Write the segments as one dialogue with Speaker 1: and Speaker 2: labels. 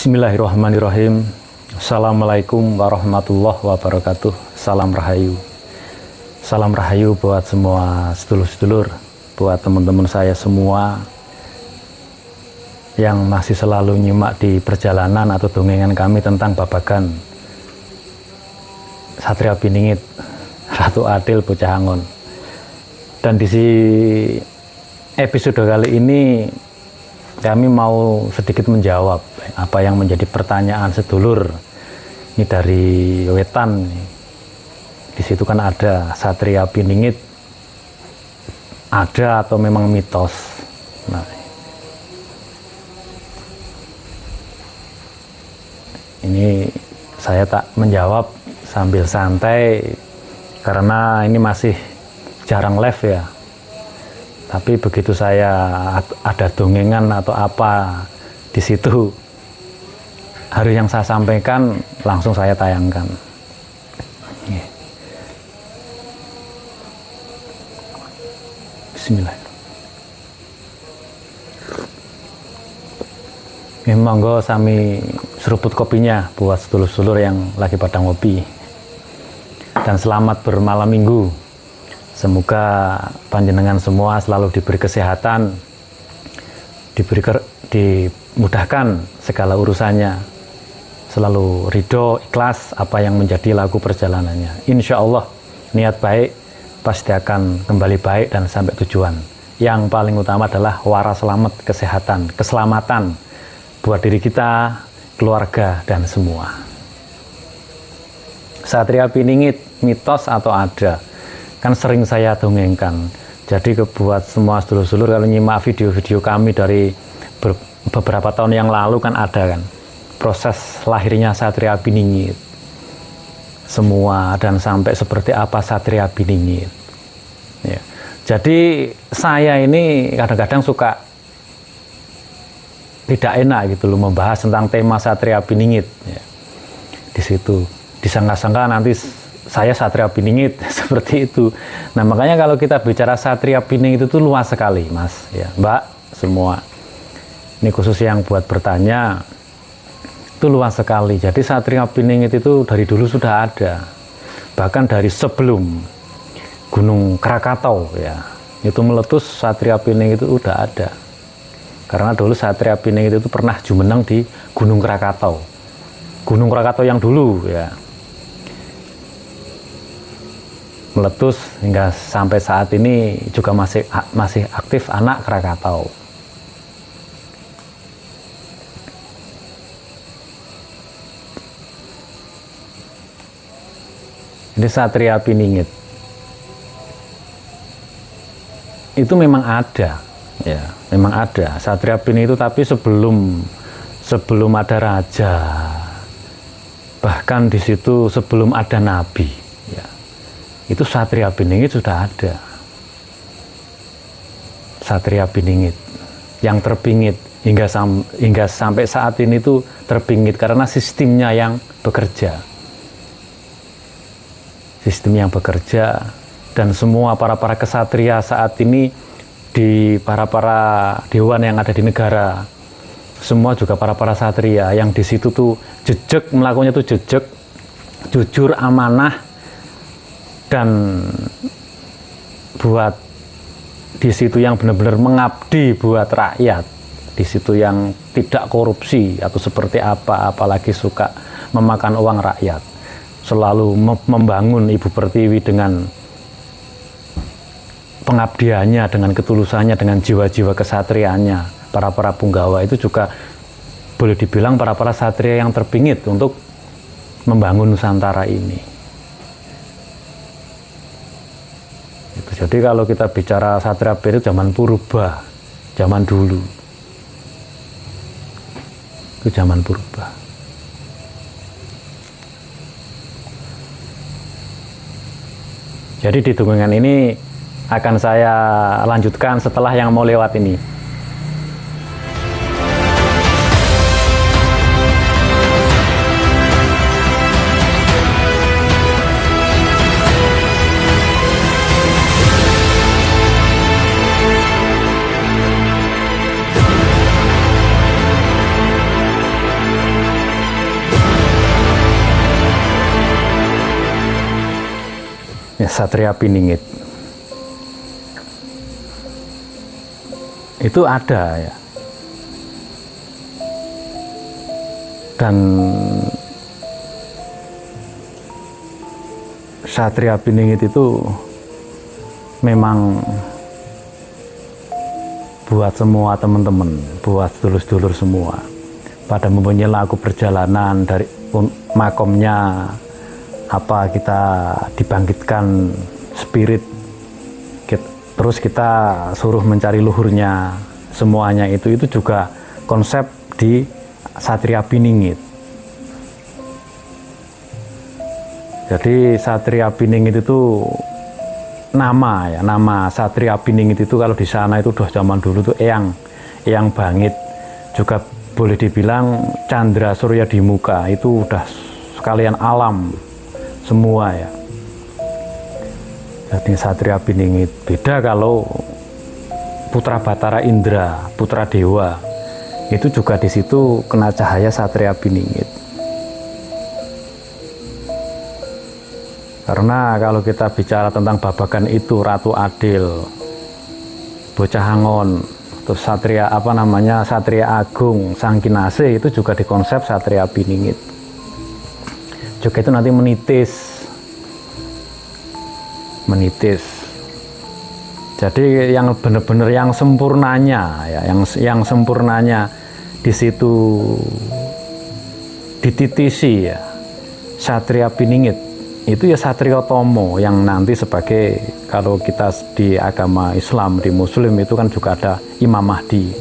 Speaker 1: Bismillahirrahmanirrahim. Assalamualaikum warahmatullahi wabarakatuh. Salam Rahayu. Salam Rahayu buat semua sedulur-sedulur, buat teman-teman saya semua yang masih selalu nyimak di perjalanan atau dongengan kami tentang babagan Satria Piningit, Ratu Adil Bocah Angon. Dan di episode kali ini kami mau sedikit menjawab apa yang menjadi pertanyaan sedulur. Ini dari Wetan. Di situ kan ada Satria Piningit, ada atau memang mitos? Nah, ini saya tak menjawab sambil santai karena ini masih jarang live ya. Tapi begitu saya ada dongengan atau apa di situ, hari yang saya sampaikan langsung saya tayangkan. Bismillahirrahmanirrahim. Monggo sami seruput kopinya buat sedulur-sedulur yang lagi pada ngopi. Dan selamat bermalam minggu. Semoga panjenengan semua selalu diberi kesehatan, dimudahkan segala urusannya, selalu ridho, ikhlas apa yang menjadi laku perjalanannya. Insya Allah niat baik pasti akan kembali baik dan sampai tujuan. Yang paling utama adalah waras selamat, kesehatan, keselamatan buat diri kita, keluarga, dan semua. Satria Piningit, mitos atau ada? Kan sering saya dongengkan. Jadi buat semua sedulur-sedulur kalau nyimak video-video kami dari beberapa tahun yang lalu kan ada kan proses lahirnya Satria Piningit semua dan sampai seperti apa Satria Piningit ya. Jadi saya ini kadang-kadang suka tidak enak gitu loh membahas tentang tema Satria Piningit ya. Di situ disangka-sangka nanti saya Satria Piningit seperti itu. Nah makanya kalau kita bicara Satria Piningit itu luas sekali mas ya mbak semua. Ini khusus yang buat bertanya itu luas sekali. Jadi Satria Piningit itu dari dulu sudah ada, bahkan dari sebelum Gunung Krakatau ya itu meletus, Satria Piningit itu udah ada. Karena dulu Satria Piningit itu pernah jumeneng di Gunung Krakatau, Gunung Krakatau yang dulu ya, meletus hingga sampai saat ini juga masih aktif anak Krakatau. Jadi Satria Piningit itu memang ada ya, memang ada Satria Piningit itu, tapi sebelum ada raja, bahkan di situ sebelum ada nabi ya, itu Satria Piningit sudah ada. Satria Piningit yang terpingit hingga sampai saat ini tuh terpingit karena sistemnya yang bekerja. Sistem yang bekerja dan semua para kesatria saat ini di para dewan yang ada di negara, semua juga para satria yang di situ tuh jejak melakukannya tuh jejak, jujur, amanah, dan buat di situ yang benar-benar mengabdi buat rakyat, di situ yang tidak korupsi atau seperti apa, apalagi suka memakan uang rakyat, selalu membangun Ibu Pertiwi dengan pengabdiannya, dengan ketulusannya, dengan jiwa-jiwa kesatriaannya. Para punggawa itu juga boleh dibilang para satria yang terpingit untuk membangun Nusantara ini. Jadi kalau kita bicara Satria Piningit itu zaman purba, zaman dulu. Itu zaman purba. Jadi di dongengan ini akan saya lanjutkan setelah yang mau lewat ini. ya, Satria Piningit itu ada ya, dan Satria Piningit itu memang buat semua teman-teman, buat sedulur-sedulur semua, pada mempunyai lagu perjalanan dari makomnya apa, kita dibangkitkan spirit, terus kita suruh mencari luhurnya, semuanya itu juga konsep di Satria Piningit. Jadi Satria Piningit itu nama ya, nama Satria Piningit itu kalau di sana itu udah zaman dulu tuh eyang bangit, juga boleh dibilang Chandra Surya di muka, itu udah sekalian alam semua ya. Jadi Satria Piningit beda kalau Putra Batara Indra, Putra Dewa, itu juga di situ kena cahaya Satria Piningit. Karena kalau kita bicara tentang babagan itu, Ratu Adil, Bocah Hangon, terus Satria Satria Agung, Sang Kinasih, itu juga dikonsep Satria Piningit. Juga itu nanti menitis. Jadi yang benar-benar yang sempurnanya ya, yang sempurnanya di situ dititisi ya, Satria Piningit. Itu ya Satrio Tomo, yang nanti sebagai, kalau kita di agama Islam, di Muslim itu kan juga ada Imam Mahdi.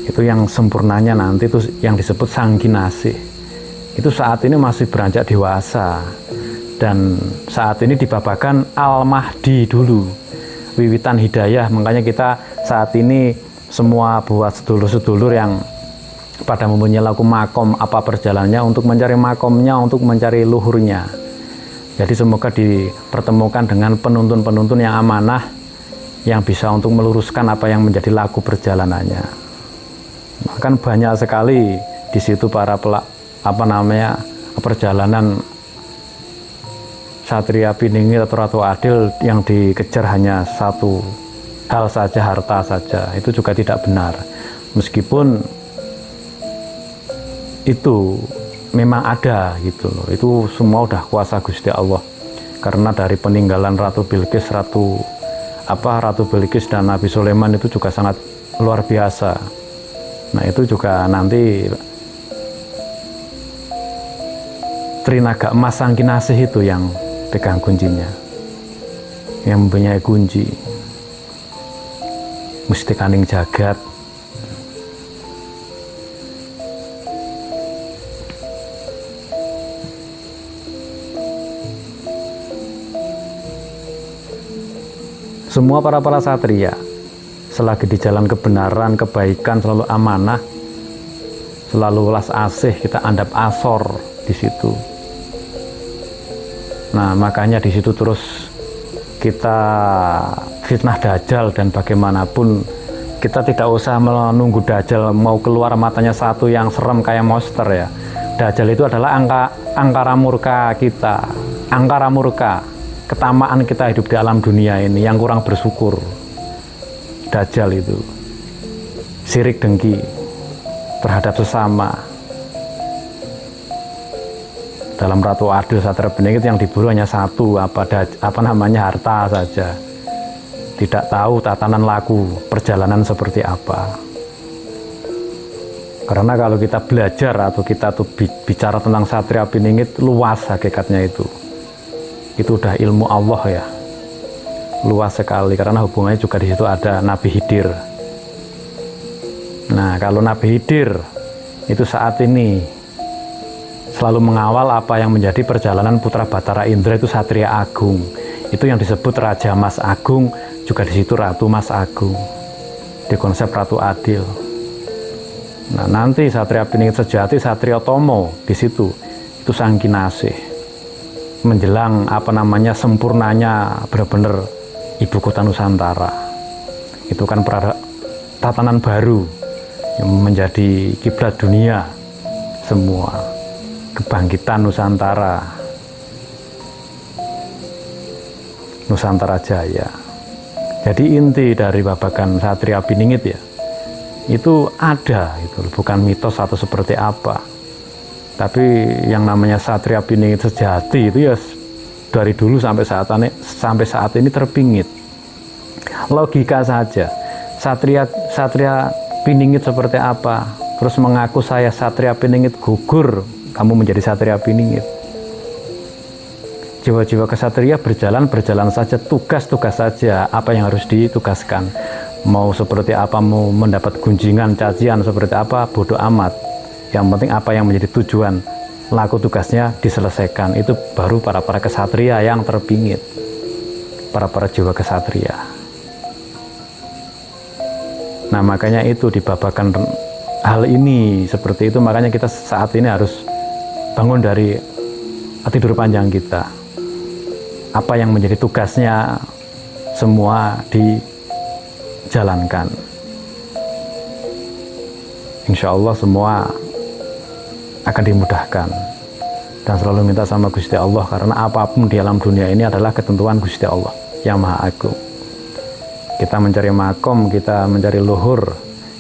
Speaker 1: Itu yang sempurnanya nanti itu yang disebut Sang Kinasih. Itu saat ini masih beranjak dewasa, dan saat ini dibabakan Al-Mahdi dulu, wiwitan hidayah. Makanya kita saat ini semua buat sedulur-sedulur yang pada mempunyai lagu makom apa perjalanannya, untuk mencari makomnya, untuk mencari luhurnya. Jadi semoga dipertemukan dengan penuntun-penuntun yang amanah, yang bisa untuk meluruskan apa yang menjadi lagu perjalanannya. Kan banyak sekali di situ para perjalanan Satria Piningit atau Ratu Adil yang dikejar hanya satu hal saja, harta saja. Itu juga tidak benar. Meskipun itu memang ada gitu loh, itu semua udah kuasa Gusti Allah. Karena dari peninggalan Ratu Bilqis, Ratu Bilqis dan Nabi Sulaiman itu juga sangat luar biasa. Nah itu juga nanti Trinaga Emas Sang Kinasih itu yang pegang kuncinya, yang mempunyai kunci Mustikaning Jagat. Semua para satria selagi di jalan kebenaran, kebaikan, selalu amanah, selalu welas asih, kita andap asor di situ. Nah, makanya di situ terus kita fitnah Dajjal, dan bagaimanapun kita tidak usah menunggu Dajjal mau keluar matanya satu yang serem kayak monster ya. Dajjal itu adalah angkara murka kita, angkara murka, ketamaan kita hidup di alam dunia ini yang kurang bersyukur. Dajjal itu sirik dengki terhadap sesama. Dalam Ratu Adil Satria Piningit yang diburu hanya satu, harta saja. Tidak tahu tatanan laku perjalanan seperti apa. Karena kalau kita belajar atau kita tuh bicara tentang Satria Piningit, luas hakikatnya itu. Itu udah ilmu Allah ya, luas sekali. Karena hubungannya juga di situ ada Nabi Khidir. Nah, kalau Nabi Khidir itu saat ini selalu mengawal apa yang menjadi perjalanan Putra Batara Indra, itu Satria Agung. Itu yang disebut Raja Mas Agung, juga di situ Ratu Mas Agung. Di konsep Ratu Adil. Nah, nanti Satria Piningit sejati, Satria Tomo di situ itu Sang Kinasih. Menjelang sempurnanya benar-benar ibu kota Nusantara. Itu kan tatanan baru yang menjadi kiblat dunia semua, kebangkitan Nusantara. Nusantara Jaya. Jadi inti dari Babakan Satria Piningit ya, itu ada, itu bukan mitos atau seperti apa. Tapi yang namanya Satria Piningit sejati itu ya dari dulu sampai saat ini terpingit. Logika saja, Satria Piningit seperti apa, terus mengaku saya Satria Piningit, gugur kamu menjadi Satria Piningit. Jiwa-jiwa kesatria berjalan saja, tugas saja apa yang harus ditugaskan. Mau seperti apa, mau mendapat gunjingan, cacian seperti apa, bodoh amat. Yang penting apa yang menjadi tujuan, laku tugasnya diselesaikan. Itu baru para kesatria yang terpingit, para jiwa kesatria. Nah makanya itu di Babakan hal ini seperti itu, makanya kita saat ini harus bangun dari tidur panjang kita. Apa yang menjadi tugasnya semua dijalankan. Insya Allah semua akan dimudahkan. Dan selalu minta sama Gusti Allah, karena apapun di alam dunia ini adalah ketentuan Gusti Allah yang Maha Agung. Kita mencari makom, kita mencari luhur,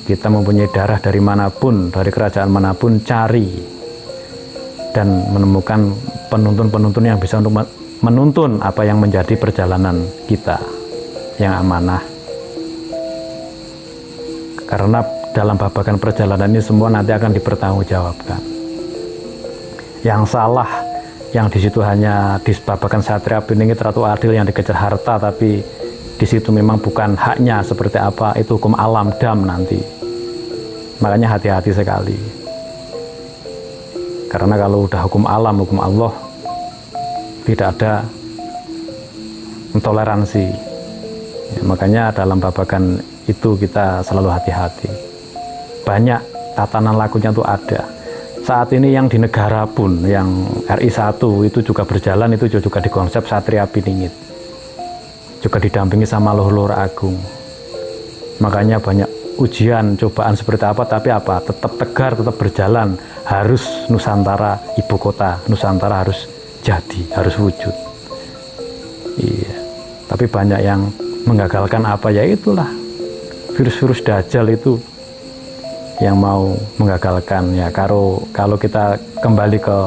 Speaker 1: kita mempunyai darah dari manapun, dari kerajaan manapun, cari dan menemukan penuntun-penuntun yang bisa untuk menuntun apa yang menjadi perjalanan kita yang amanah. Karena dalam babakan perjalanan ini semua nanti akan dipertanggungjawabkan. Yang salah, yang di situ hanya di Babakan Satria Piningit Ratu Adil yang dikejar harta, tapi di situ memang bukan haknya seperti apa, itu hukum alam dam nanti. Makanya hati-hati sekali. Karena kalau udah hukum alam, hukum Allah, tidak ada intoleransi ya, makanya dalam babakan itu kita selalu hati-hati. Banyak tatanan lakunya itu ada. Saat ini yang di negara pun, yang RI 1 itu juga berjalan, itu juga dikonsep Satria Piningit, juga didampingi sama luhur agung. Makanya banyak ujian, cobaan seperti apa, tapi apa, tetap tegar, tetap berjalan. Harus Nusantara, ibu kota Nusantara harus jadi, harus wujud. Iya. Tapi banyak yang menggagalkan apa, ya itulah virus-virus Dajjal itu yang mau menggagalkan ya. Kalau kita kembali ke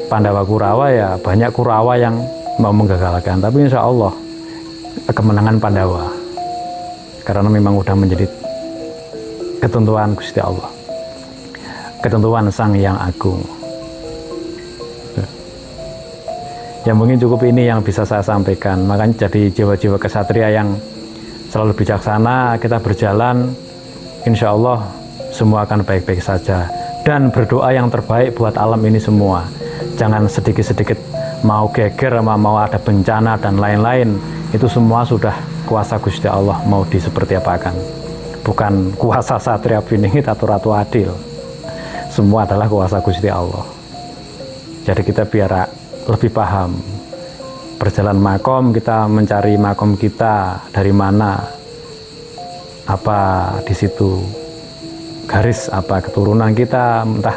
Speaker 1: Pandawa Kurawa ya, banyak Kurawa yang mau menggagalkan, tapi insya Allah kemenangan Pandawa, karena memang udah menjadi ketentuan Gusti Allah, ketentuan Sang Yang Agung. Ya mungkin cukup ini yang bisa saya sampaikan. Makanya jadi jiwa-jiwa kesatria yang selalu bijaksana, kita berjalan, insya Allah semua akan baik-baik saja. Dan berdoa yang terbaik buat alam ini semua. Jangan sedikit-sedikit mau geger, mau ada bencana dan lain-lain. Itu semua sudah kuasa Gusti Allah mau diseperti apakan. Bukan kuasa Satria Piningit atau Ratu Adil. Semua adalah kuasa Gusti Allah. Jadi kita biar lebih paham. Berjalan makom, kita mencari makom kita dari mana, apa di situ garis apa keturunan kita, entah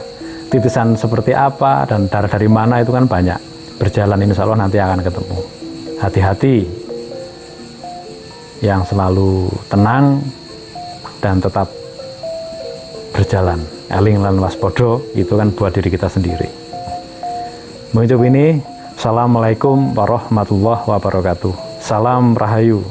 Speaker 1: titisan seperti apa dan darah dari mana, itu kan banyak. Berjalan insya Allah nanti akan ketemu. Hati-hati, yang selalu tenang dan tetap berjalan. Eling lan waspodo, itu kan buat diri kita sendiri. Mengucap ini, Assalamualaikum warahmatullahi wabarakatuh. Salam Rahayu.